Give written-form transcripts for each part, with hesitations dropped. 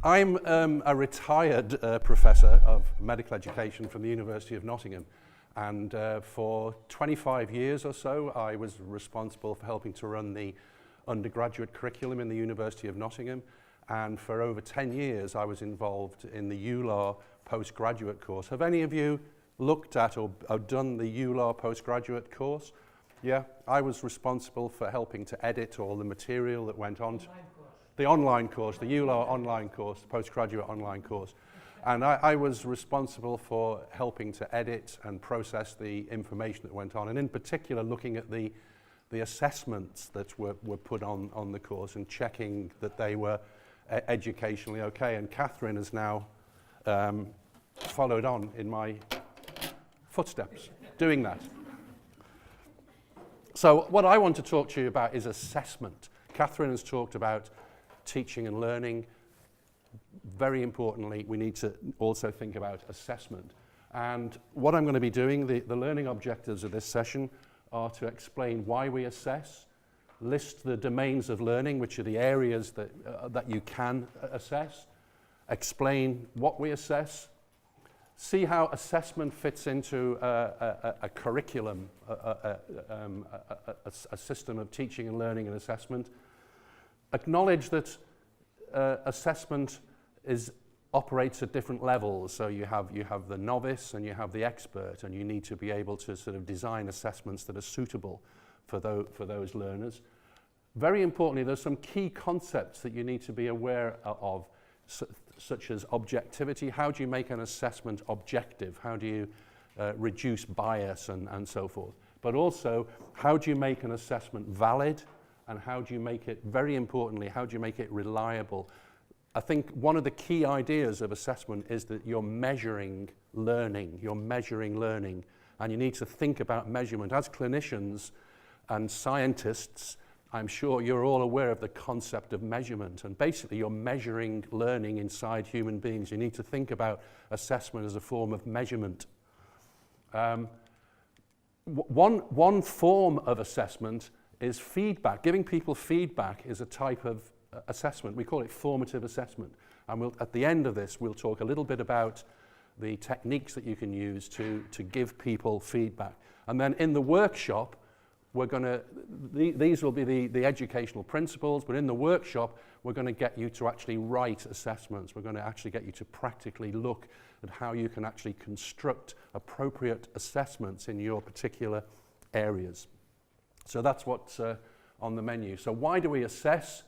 I'm a retired professor of medical education from the University of Nottingham, and for 25 years or so I was responsible for helping to run the undergraduate curriculum in the University of Nottingham, and for over 10 years I was involved in the EULAR postgraduate course. Have any of you looked at or done the EULAR postgraduate course? Yeah, I was responsible for helping to edit all the material that went on. The online course, the EULAR online course, the postgraduate online course. And I was responsible for helping to edit and process the information that went on, and in particular looking at the assessments that were put on the course and checking that they were educationally okay. And Catherine has now followed on in my footsteps doing that. So what I want to talk to you about is assessment. Catherine has talked about teaching and learning. Very importantly, we need to also think about assessment. And what I'm going to be doing, the learning objectives of this session are to explain why we assess, list the domains of learning, which are the areas that you can assess, explain what we assess, see how assessment fits into a curriculum, a system of teaching and learning and assessment, acknowledge that assessment operates at different levels. So you have the novice and you have the expert, and you need to be able to sort of design assessments that are suitable for those learners. Very importantly, there's some key concepts that you need to be aware of, such as objectivity. How do you make an assessment objective? How do you reduce bias and so forth? But also, how do you make an assessment valid? And how do you make it, very importantly, how do you make it reliable? I think one of the key ideas of assessment is that you're measuring learning, and you need to think about measurement. As clinicians and scientists, I'm sure you're all aware of the concept of measurement, and basically you're measuring learning inside human beings. You need to think about assessment as a form of measurement. One form of assessment is feedback. Giving people feedback is a type of assessment. We call it formative assessment. And at the end of this, we'll talk a little bit about the techniques that you can use to give people feedback. And then in the workshop, these will be the educational principles, but in the workshop, we're going to get you to actually write assessments. We're going to actually get you to practically look at how you can actually construct appropriate assessments in your particular areas. So that's what's on the menu. So why do we assess?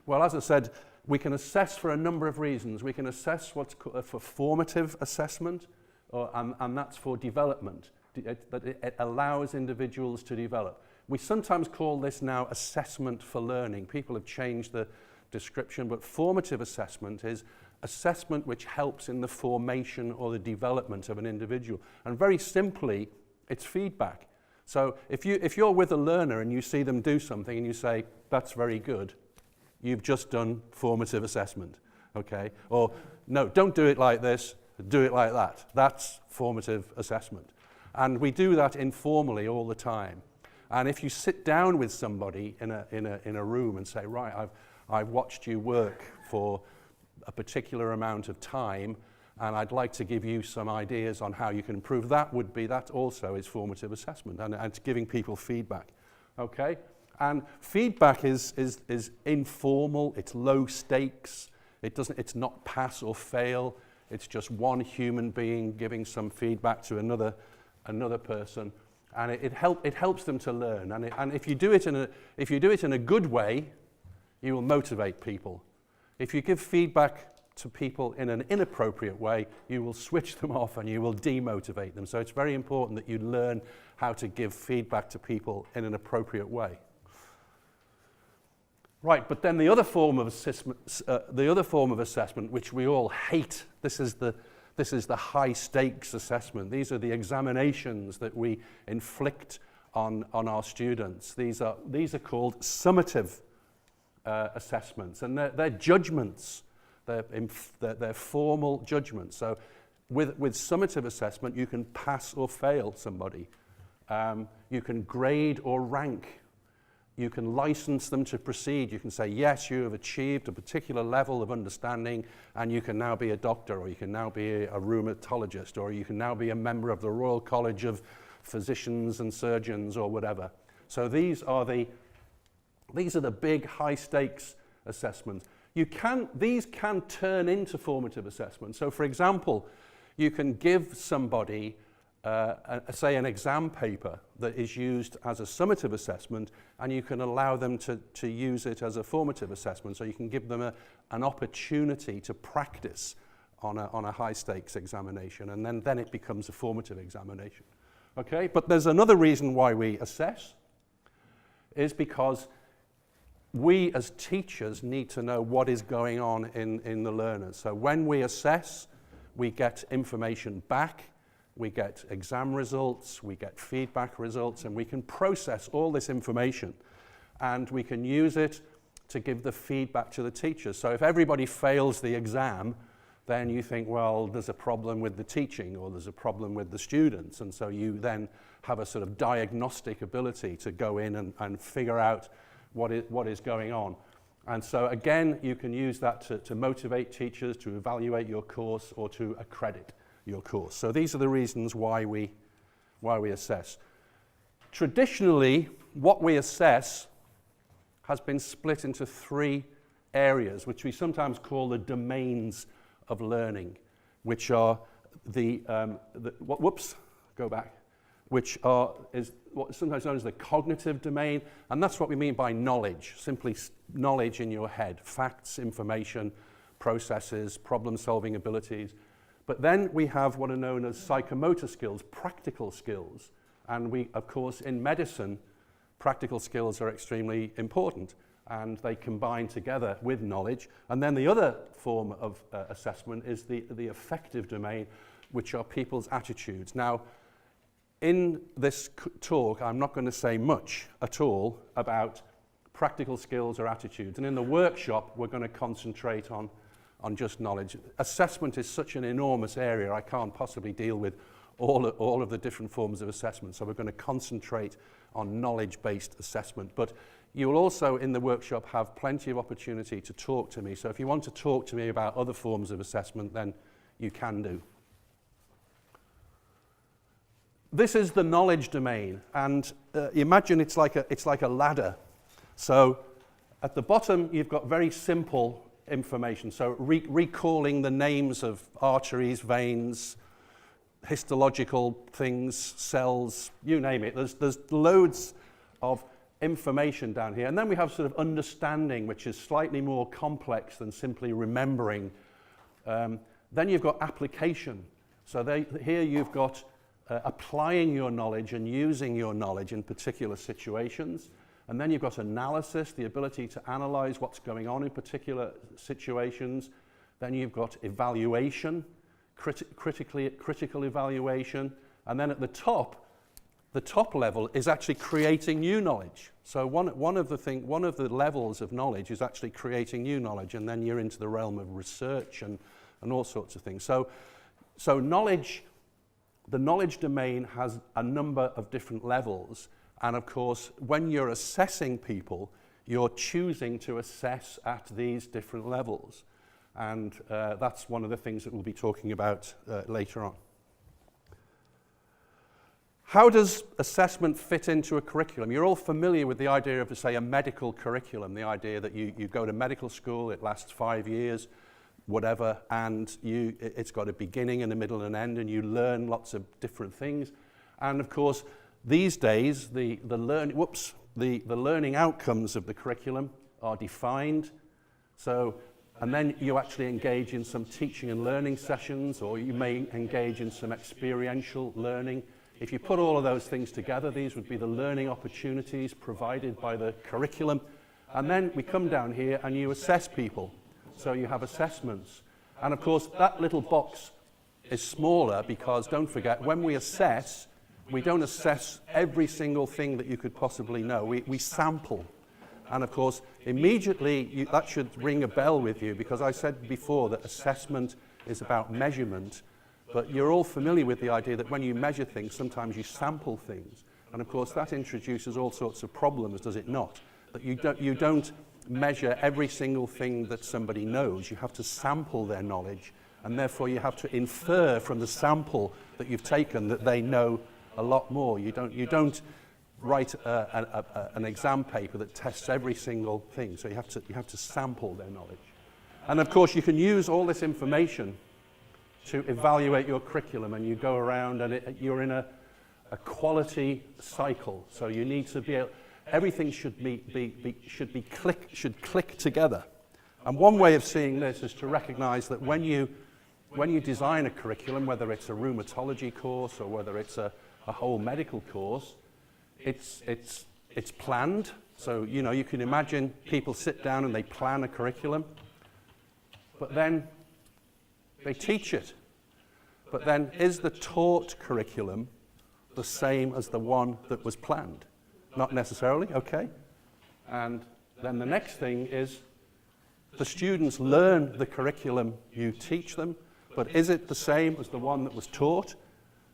Well, as I said, we can assess for a number of reasons. We can assess what's called for formative assessment, and that's for development. It allows individuals to develop. We sometimes call this now assessment for learning. People have changed the description, but formative assessment is assessment which helps in the formation or the development of an individual. And very simply, it's feedback. So if you're with a learner and you see them do something and you say, that's very good, you've just done formative assessment, okay? Or, no, don't do it like this, do it like that. That's formative assessment. And we do that informally all the time. And if you sit down with somebody in a room and say, right, I've watched you work for a particular amount of time, and I'd like to give you some ideas on how you can improve, that also is formative assessment, and it's giving people feedback, okay? And feedback is informal, it's low stakes, it's not pass or fail, it's just one human being giving some feedback to another person, and it helps them to learn. And if you do it in a good way, you will motivate people. If you give feedback to people in an inappropriate way, you will switch them off and you will demotivate them. So it's very important that you learn how to give feedback to people in an appropriate way. Right, but then the other form of assessment, which we all hate, this is the high stakes assessment. These are the examinations that we inflict on our students. These are called summative assessments, and they're judgments. They're formal judgments. So with summative assessment, you can pass or fail somebody. You can grade or rank. you can license them to proceed. You can say, yes, you have achieved a particular level of understanding and you can now be a doctor, or you can now be a rheumatologist, or you can now be a member of the Royal College of Physicians and Surgeons, or whatever. So these are the big high stakes assessments. These can turn into formative assessments. So for example, you can give somebody say an exam paper that is used as a summative assessment, and you can allow them to use it as a formative assessment. So you can give them an opportunity to practice on a high stakes examination, and then it becomes a formative examination. Okay, but there's another reason why we assess, is because we as teachers need to know what is going on in the learners. So when we assess, we get information back, we get exam results, we get feedback results, and we can process all this information and we can use it to give the feedback to the teachers. So if everybody fails the exam, then you think, well, there's a problem with the teaching, or there's a problem with the students, and so you then have a sort of diagnostic ability to go in and figure out what is going on. And so again, you can use that to motivate teachers, to evaluate your course, or to accredit your course. So these are the reasons why we assess. Traditionally, what we assess has been split into 3 areas, which we sometimes call the domains of learning, which are which is what's sometimes known as the cognitive domain, and that's what we mean by knowledge, simply knowledge in your head, facts, information, processes, problem-solving abilities. But then we have what are known as psychomotor skills, practical skills, and we, of course, in medicine, practical skills are extremely important, and they combine together with knowledge. And then the other form of assessment is the affective domain, which are people's attitudes. Now, in this talk, I'm not going to say much at all about practical skills or attitudes. And in the workshop, we're going to concentrate on just knowledge. Assessment is such an enormous area, I can't possibly deal with all of the different forms of assessment. So we're going to concentrate on knowledge-based assessment. But you will also, in the workshop, have plenty of opportunity to talk to me. So if you want to talk to me about other forms of assessment, then you can do. This is the knowledge domain, and imagine it's like a ladder. So at the bottom, you've got very simple information. So recalling the names of arteries, veins, histological things, cells, you name it. There's loads of information down here. And then we have sort of understanding, which is slightly more complex than simply remembering. Then you've got application. So here you've got applying your knowledge and using your knowledge in particular situations. And then you've got analysis, the ability to analyze what's going on in particular situations. Then you've got evaluation, critical evaluation. And then at the top level is actually creating new knowledge. So one of the levels of knowledge is actually creating new knowledge, and then you're into the realm of research and all sorts of things. So knowledge, the knowledge domain has a number of different levels, and of course, when you're assessing people, you're choosing to assess at these different levels. And that's one of the things that we'll be talking about later on. How does assessment fit into a curriculum? You're all familiar with the idea of, say, a medical curriculum, the idea that you go to medical school, it lasts 5 years, whatever, and it's got a beginning and a middle and an end, and you learn lots of different things. And of course, these days, the learning outcomes of the curriculum are defined. So, and then you actually engage in some teaching and learning sessions, or you may engage in some experiential learning. If you put all of those things together, these would be the learning opportunities provided by the curriculum. And then we come down here and you assess people. So you have assessments. And of course, that little box is smaller because, don't forget, when we assess, we don't assess every single thing that you could possibly know. We sample. And of course, immediately, that should ring a bell with you, because I said before that assessment is about measurement. But you're all familiar with the idea that when you measure things, sometimes you sample things. And of course, that introduces all sorts of problems, does it not? that you don't measure every single thing that somebody knows. You have to sample their knowledge, and therefore you have to infer from the sample that you've taken that they know a lot more. You don't write an exam paper that tests every single thing, so you have to sample their knowledge. And of course you can use all this information to evaluate your curriculum, and you go around and you're in a quality cycle. So you need to be able, everything should click together. And one way of seeing this is to recognize that when you design a curriculum, whether it's a rheumatology course or whether it's a whole medical course, it's planned. So you can imagine people sit down and they plan a curriculum, but then they teach it. But then is the taught curriculum the same as the one that was planned? Not necessarily, okay. And then the next thing is the students learn the curriculum you teach them, but is it the same as the one that was taught,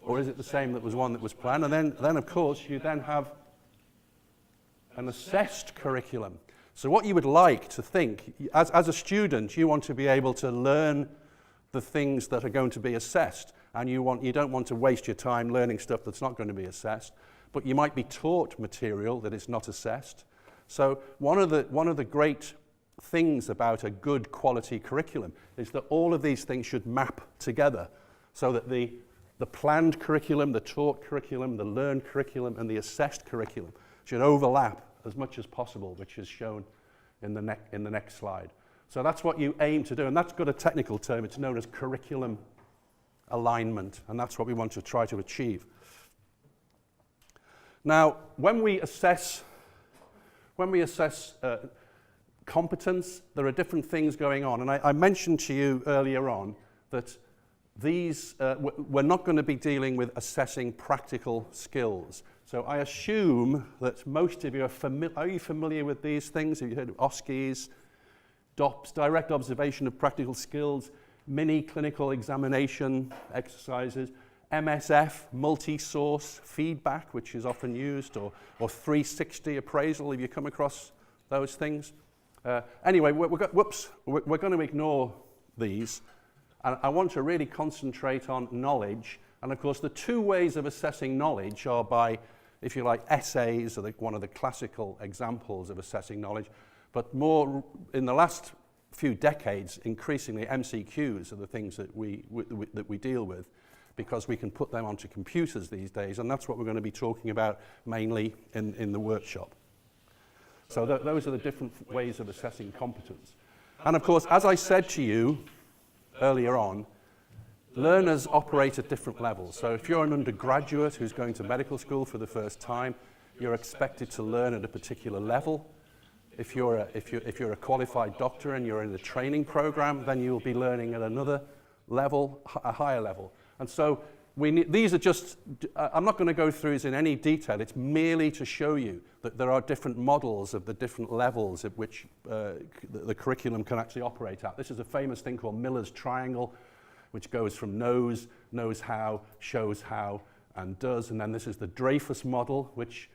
or is it the same that was one that was planned? And then of course you then have an assessed curriculum. So what you would like to think, as a student, you want to be able to learn the things that are going to be assessed, and you don't want to waste your time learning stuff that's not going to be assessed, but you might be taught material that is not assessed. So one of the great things about a good quality curriculum is that all of these things should map together, so that the planned curriculum, the taught curriculum, the learned curriculum, and the assessed curriculum should overlap as much as possible, which is shown in the next slide. So that's what you aim to do, and that's got a technical term. It's known as curriculum alignment, and that's what we want to try to achieve. Now, when we assess competence, there are different things going on, and I mentioned to you earlier on that these we're not going to be dealing with assessing practical skills. So I assume that most of you are you familiar with these things? Have you heard of OSCEs, DOPS, direct observation of practical skills, mini clinical examination exercises, MSF, multi-source feedback, which is often used, or 360 appraisal, if you come across those things. Anyway, we're going to ignore these, and I want to really concentrate on knowledge. And of course, the two ways of assessing knowledge are by, if you like, essays are one of the classical examples of assessing knowledge, but more in the last few decades, increasingly MCQs are the things that we deal with, because we can put them onto computers these days, and that's what we're going to be talking about mainly in the workshop. So those are the different ways of assessing competence. And of course, as I said to you earlier on, learners operate at different levels. So if you're an undergraduate who's going to medical school for the first time, you're expected to learn at a particular level. If you're a qualified doctor and you're in the training program, then you'll be learning at another level, a higher level. And so these are just, I'm not going to go through these in any detail. It's merely to show you that there are different models of the different levels at which the curriculum can actually operate at. This is a famous thing called Miller's triangle, which goes from knows how, shows how, and does. And then this is the Dreyfus model, which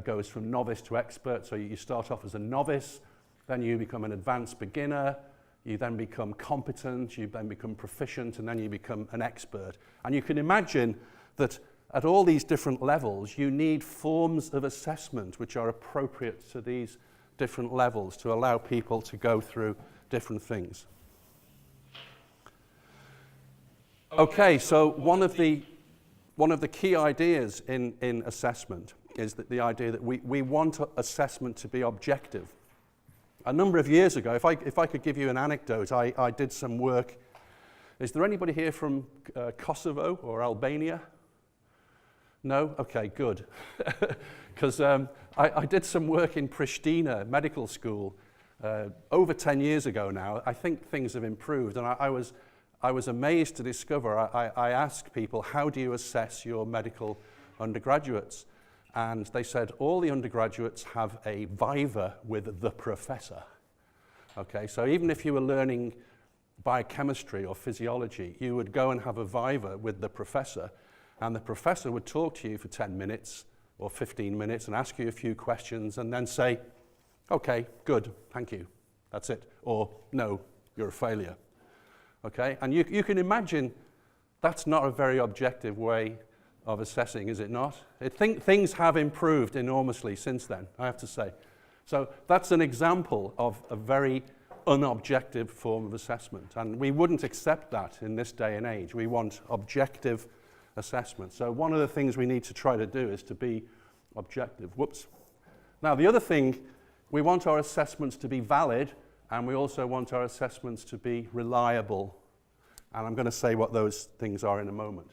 goes from novice to expert. So you start off as a novice, then you become an advanced beginner, you then become competent, you then become proficient, and then you become an expert. And you can imagine that at all these different levels, you need forms of assessment which are appropriate to these different levels to allow people to go through different things. Okay, so one of the key ideas in assessment is that the idea that we want assessment to be objective. A number of years ago, if I could give you an anecdote, I did some work. Is there anybody here from Kosovo or Albania? No? Okay, good. Because I did some work in Pristina Medical School over 10 years ago now. I think things have improved, and I was amazed to discover, I asked people, how do you assess your medical undergraduates? And they said all the undergraduates have a viva with the professor. Okay, so even if you were learning biochemistry or physiology, you would go and have a viva with the professor, and the professor would talk to you for 10 minutes or 15 minutes and ask you a few questions and then say, Okay, good, thank you. That's it. Or, no, you're a failure. Okay, and you can imagine that's not a very objective way of assessing, is it not? Things have improved enormously since then, I have to say. So that's an example of a very unobjective form of assessment, and we wouldn't accept that in this day and age. We want objective assessment. So one of the things we need to try to do is to be objective. Whoops. Now the other thing, we want our assessments to be valid, and we also want our assessments to be reliable. And I'm going to say what those things are in a moment.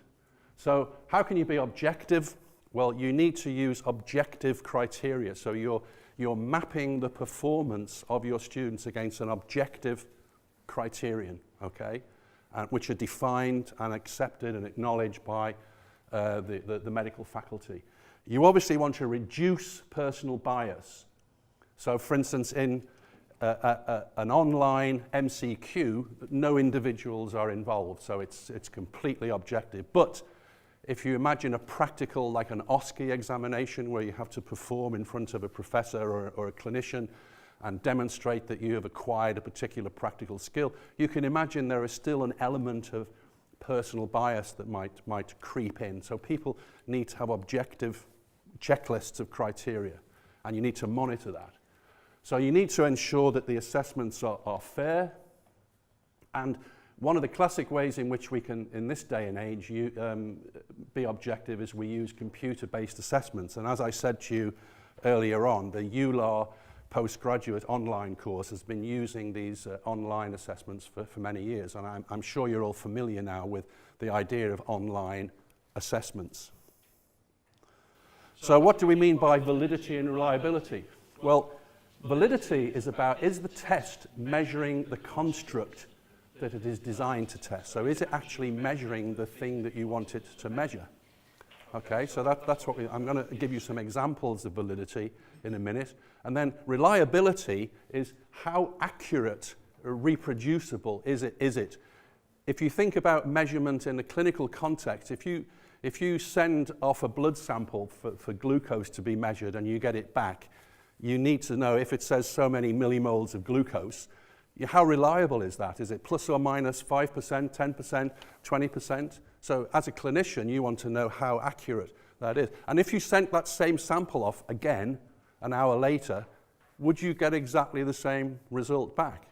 So how can you be objective? Well, you need to use objective criteria. So you're mapping the performance of your students against an objective criterion, okay, which are defined and accepted and acknowledged by the medical faculty. You obviously want to reduce personal bias. So, for instance, in an online MCQ, no individuals are involved, so it's completely objective. But if you imagine a practical, like an OSCE examination, where you have to perform in front of a professor or a clinician and demonstrate that you have acquired a particular practical skill, you can imagine there is still an element of personal bias that might creep in. So people need to have objective checklists of criteria, and you need to monitor that. So you need to ensure that the assessments are fair, and one of the classic ways in which we can, in this day and age, be objective is we use computer-based assessments. And as I said to you earlier on, the EULAR postgraduate online course has been using these online assessments for many years. And I'm sure you're all familiar now with the idea of online assessments. So what do we mean by validity and reliability? Well, validity is about, is the test measuring the construct that it is designed to test? So is it actually measuring the thing that you want it to measure? Okay, so that's what I'm going to give you some examples of validity in a minute. And then reliability is how accurate or reproducible is it? If you think about measurement in a clinical context, if you send off a blood sample for glucose to be measured and you get it back, you need to know if it says so many millimoles of glucose, how reliable is that? Is it plus or minus 5%, 10%, 20%? So as a clinician, you want to know how accurate that is. And if you sent that same sample off again an hour later, would you get exactly the same result back?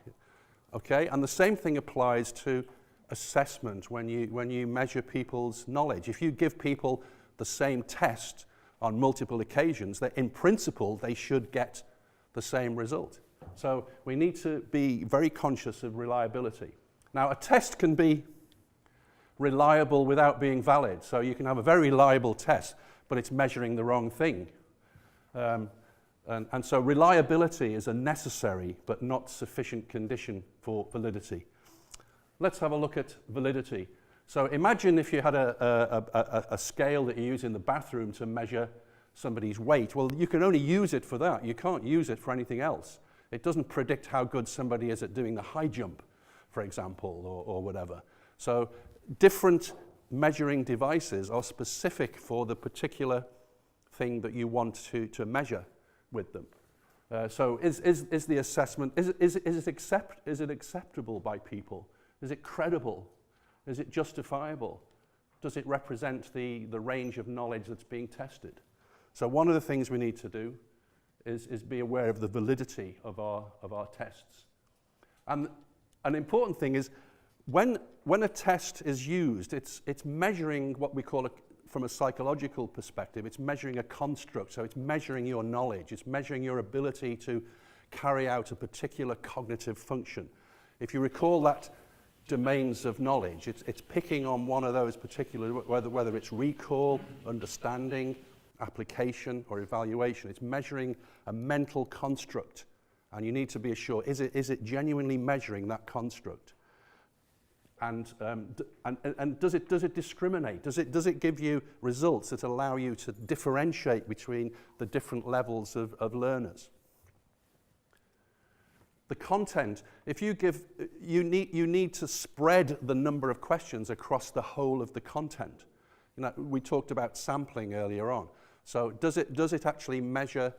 Okay, and the same thing applies to assessment when you measure people's knowledge. If you give people the same test on multiple occasions, that in principle they should get the same result. So we need to be very conscious of reliability. Now, a test can be reliable without being valid. So you can have a very reliable test, but it's measuring the wrong thing. And so reliability is a necessary but not sufficient condition for validity. Let's have a look at validity. So imagine if you had a scale that you use in the bathroom to measure somebody's weight. Well, you can only use it for that. You can't use it for anything else. It doesn't predict how good somebody is at doing the high jump, for example, or whatever. So different measuring devices are specific for the particular thing that you want to measure with them. So is the assessment, is it acceptable by people? Is it credible? Is it justifiable? Does it represent the range of knowledge that's being tested? So one of the things we need to do is be aware of the validity of our tests. And an important thing is when a test is used, it's measuring what we call, from a psychological perspective, it's measuring a construct. So it's measuring your knowledge. It's measuring your ability to carry out a particular cognitive function. If you recall that domains of knowledge, it's picking on one of those particular, whether it's recall, understanding, application, or evaluation. It's measuring a mental construct, and you need to be assured, is it genuinely measuring that construct? And does it discriminate? Does it give you results that allow you to differentiate between the different levels of learners? The content, if you give, you need to spread the number of questions across the whole of the content. You know, we talked about sampling earlier on. So does it actually measure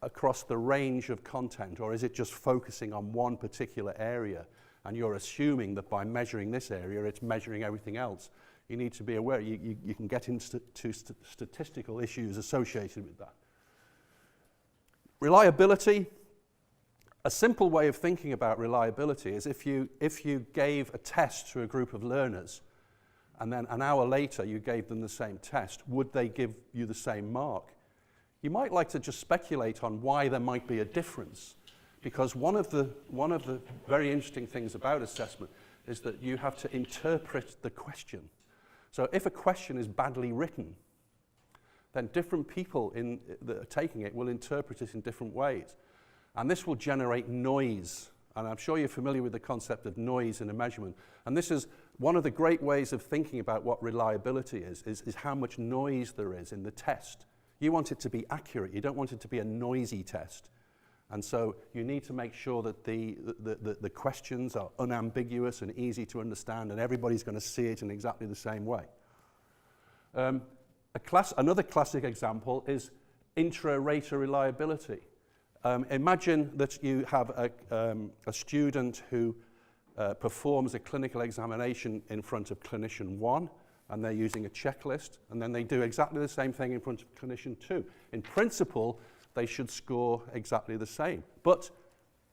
across the range of content, or is it just focusing on one particular area and you're assuming that by measuring this area it's measuring everything else? You need to be aware you can get into statistical issues associated with that. Reliability. A simple way of thinking about reliability is if you gave a test to a group of learners and then an hour later you gave them the same test, would they give you the same mark? You might like to just speculate on why there might be a difference, because one of the very interesting things about assessment is that you have to interpret the question. So if a question is badly written, then different people that are taking it will interpret it in different ways. And this will generate noise. And I'm sure you're familiar with the concept of noise in a measurement. And this is one of the great ways of thinking about what reliability is how much noise there is in the test. You want it to be accurate. You don't want it to be a noisy test. And so you need to make sure that the questions are unambiguous and easy to understand, and everybody's going to see it in exactly the same way. Another classic example is intra-rater reliability. Imagine that you have a student who performs a clinical examination in front of clinician 1, and they're using a checklist, and then they do exactly the same thing in front of clinician 2. In principle, they should score exactly the same. But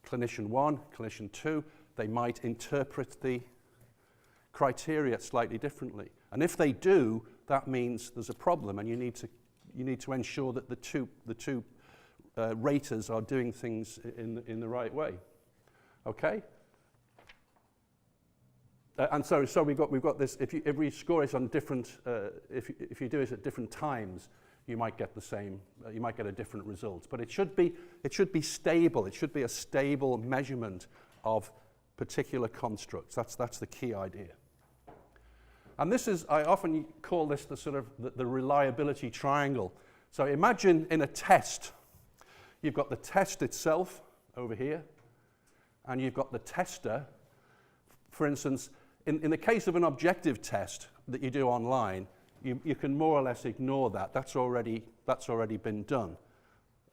clinician 1, clinician 2, they might interpret the criteria slightly differently. And if they do, that means there's a problem, and you need to ensure that the two raters are doing things in the right way. Okay? And so we've got this. If we score it on different, if you do it at different times, you might get the same. You might get a different result. But it should be stable. It should be a stable measurement of particular constructs. That's the key idea. And this is, I often call this the sort of the reliability triangle. So imagine in a test, you've got the test itself over here, and you've got the tester. For instance, in the case of an objective test that you do online, you can more or less ignore that. That's already been done.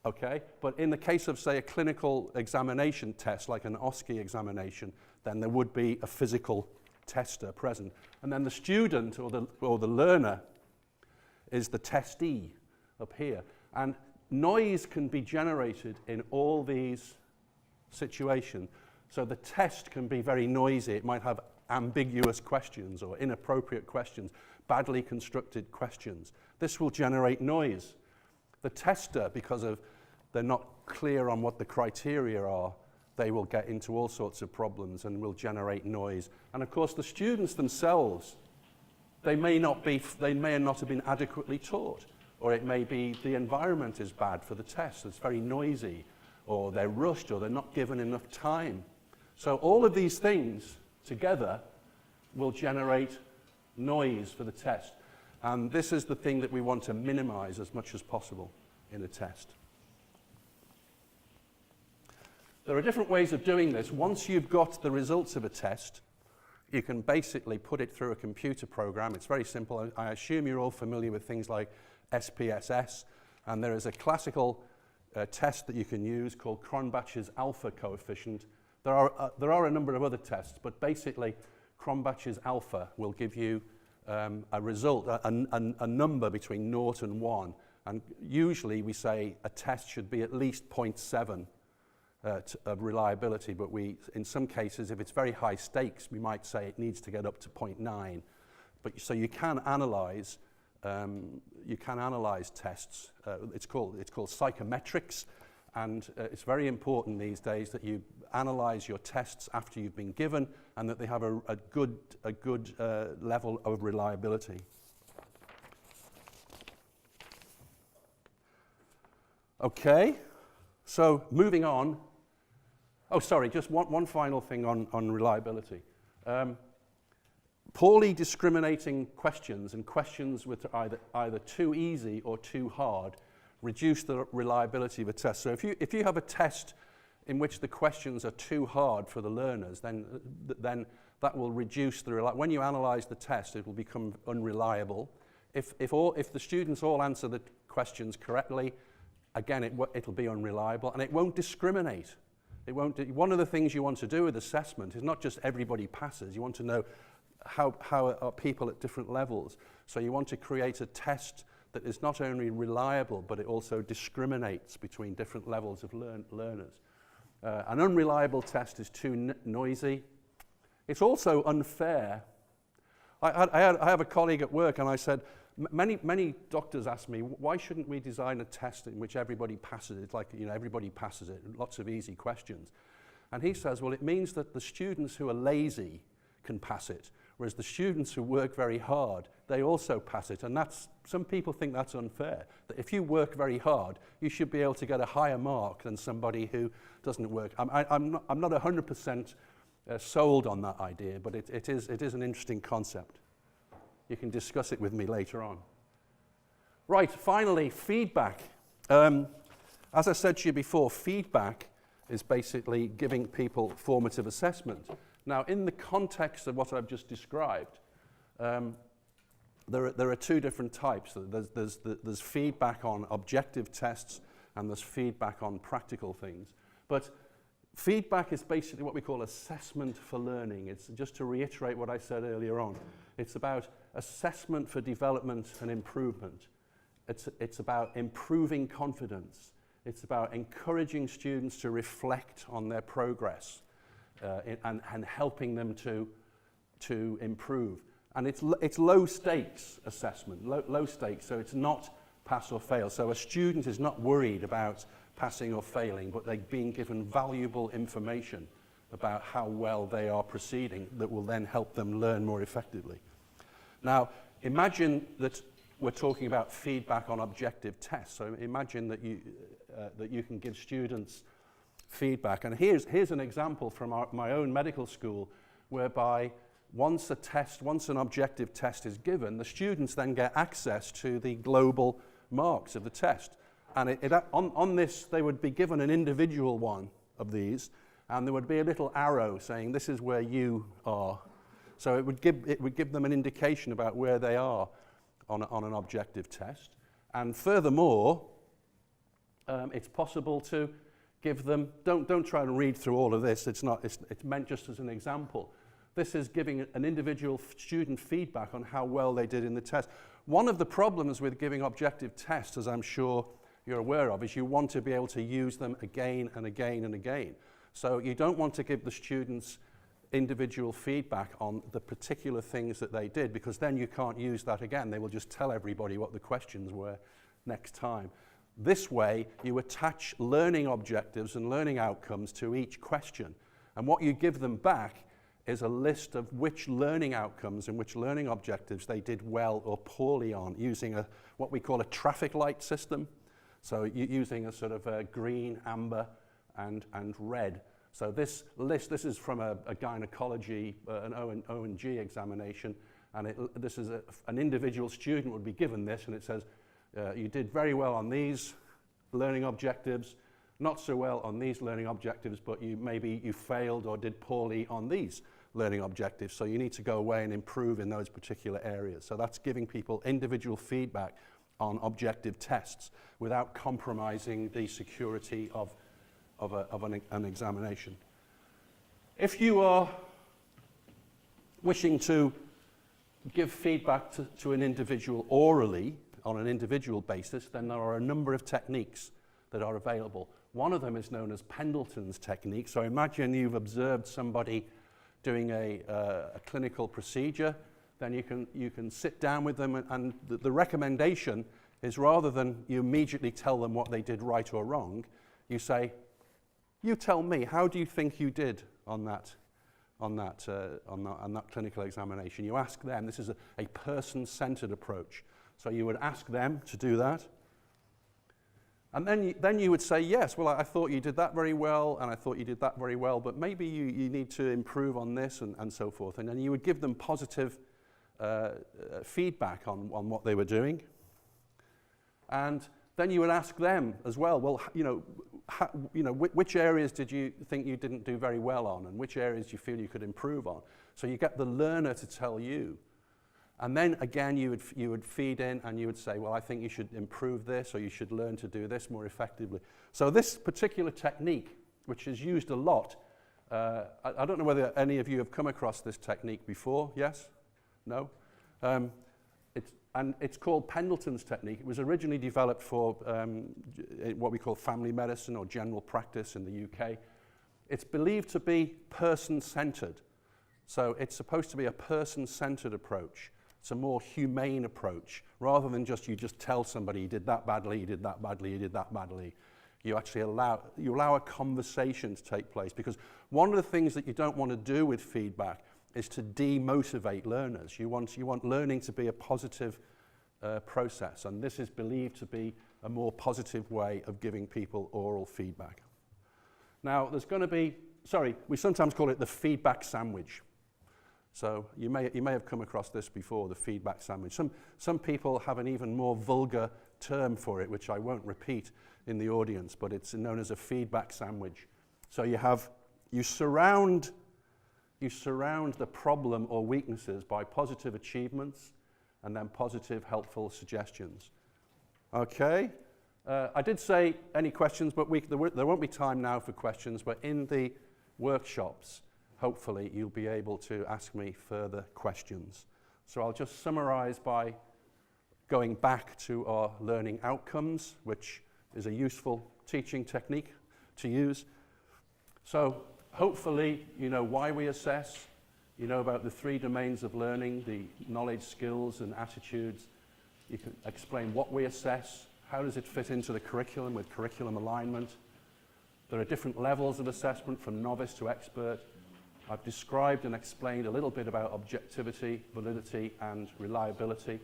Okay? But in the case of, say, a clinical examination test, like an OSCE examination, then there would be a physical tester present. And then the student or the learner is the testee up here. And noise can be generated in all these situations. So the test can be very noisy. It might have ambiguous questions or inappropriate questions, badly constructed questions. This will generate noise. The tester, because they're not clear on what the criteria are, they will get into all sorts of problems and will generate noise. And of course, the students themselves, they may not have been adequately taught, or it may be the environment is bad for the test. It's very noisy, or they're rushed, or they're not given enough time. So all of these things together will generate noise for the test. And this is the thing that we want to minimize as much as possible in a test. There are different ways of doing this. Once you've got the results of a test, you can basically put it through a computer program. It's very simple. I assume you're all familiar with things like SPSS, and there is a classical test that you can use called Cronbach's alpha coefficient. There are a number of other tests, but basically Cronbach's alpha will give you a result, a number between 0 and 1. And usually we say a test should be at least 0.7 of reliability, but in some cases, if it's very high stakes, we might say it needs to get up to 0.9. But so you can analyze tests. It's called psychometrics, and it's very important these days that you analyze your tests after you've been given, and that they have a good level of reliability. Okay, so moving on. Oh, sorry, just one final thing on reliability. Poorly discriminating questions and questions which are either too easy or too hard reduce the reliability of a test. So if you have a test in which the questions are too hard for the learners, then that will reduce the when you analyze the test, it will become unreliable. If the students all answer the questions correctly, again, it'll be unreliable, and it won't discriminate. One of the things you want to do with assessment is not just everybody passes. You want to know how are people at different levels. So you want to create a test that is not only reliable, but it also discriminates between different levels of learners. An unreliable test is too noisy. It's also unfair. I have a colleague at work, and I said, many doctors ask me, why shouldn't we design a test in which everybody passes it? It's like, everybody passes it, lots of easy questions. And he says, well, it means that the students who are lazy can pass it, whereas the students who work very hard, they also pass it. And some people think that's unfair, that if you work very hard, you should be able to get a higher mark than somebody who doesn't work. I'm not 100% sold on that idea, but it is an interesting concept. You can discuss it with me later on. Right, finally, feedback. As I said to you before, feedback is basically giving people formative assessment. Now, in the context of what I've just described, there are two different types. There's feedback on objective tests, and there's feedback on practical things. But feedback is basically what we call assessment for learning. It's just to reiterate what I said earlier on. It's about assessment for development and improvement. It's about improving confidence. It's about encouraging students to reflect on their progress and helping them to improve. And it's low stakes assessment, low stakes, so it's not pass or fail. So a student is not worried about passing or failing, but they're being given valuable information about how well they are proceeding that will then help them learn more effectively. Now, imagine that we're talking about feedback on objective tests. So imagine that you can give students feedback. And here's an example from my own medical school, whereby once an objective test is given, the students then get access to the global marks of the test. And on this, they would be given an individual one of these, and there would be a little arrow saying, this is where you are. So it would give them an indication about where they are on an objective test. And furthermore, it's possible to give them, don't try and read through all of this, it's meant just as an example. This is giving an individual student feedback on how well they did in the test. One of the problems with giving objective tests, as I'm sure you're aware of, is you want to be able to use them again and again and again. So you don't want to give the students individual feedback on the particular things that they did, because then you can't use that again. They will just tell everybody what the questions were next time. This way, you attach learning objectives and learning outcomes to each question. And what you give them back is a list of which learning outcomes and which learning objectives they did well or poorly on, using what we call a traffic light system. So using a sort of a green, amber, and red. So this is from a gynecology, an O&G examination, and this is an individual student would be given this, and it says, you did very well on these learning objectives, not so well on these learning objectives, but maybe you failed or did poorly on these learning objectives, so you need to go away and improve in those particular areas. So that's giving people individual feedback on objective tests without compromising the security of an examination. If you are wishing to give feedback to an individual orally, on an individual basis, then there are a number of techniques that are available. One of them is known as Pendletons technique. So imagine you've observed somebody doing a clinical procedure, then you can sit down with them, and the recommendation is, rather than you immediately tell them what they did right or wrong, you say, you tell me, how do you think you did on that clinical examination? You ask them. This is a person-centered approach. So you would ask them to do that. And then you would say, yes, well, I thought you did that very well, and I thought you did that very well, but maybe you need to improve on this, and so forth. And then you would give them positive feedback on what they were doing. And then you would ask them as well, well, which areas did you think you didn't do very well on, and which areas do you feel you could improve on? So you get the learner to tell you. And then again, you would feed in and you would say, well, I think you should improve this, or you should learn to do this more effectively. So this particular technique, which is used a lot, I don't know whether any of you have come across this technique before. Yes? No? It's called Pendletons technique. It was originally developed for what we call family medicine or general practice in the UK. It's believed to be person-centered. So it's supposed to be a person-centered approach. It's a more humane approach, rather than you just tell somebody you did that badly, you did that badly, you did that badly. You actually allow a conversation to take place, because one of the things that you don't want to do with feedback is to demotivate learners. You want learning to be a positive process, and this is believed to be a more positive way of giving people oral feedback. Now, there's going to be, we sometimes call it the feedback sandwich. So you may have come across this before, the feedback sandwich. Some people have an even more vulgar term for it, which I won't repeat in the audience, but it's known as a feedback sandwich. So you surround the problem or weaknesses by positive achievements and then positive, helpful suggestions. Okay? I did say any questions, but there won't be time now for questions, but in the workshops, hopefully you'll be able to ask me further questions. So I'll just summarize by going back to our learning outcomes, which is a useful teaching technique to use. So hopefully you know why we assess, you know about the 3 domains of learning, the knowledge, skills, and attitudes. You can explain what we assess, how does it fit into the curriculum with curriculum alignment. There are different levels of assessment from novice to expert. I've described and explained a little bit about objectivity, validity, and reliability.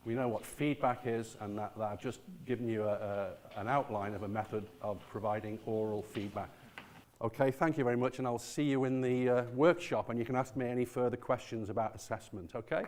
We know what feedback is, and that I've just given you an outline of a method of providing oral feedback. Okay, thank you very much, and I'll see you in the workshop, and you can ask me any further questions about assessment, okay?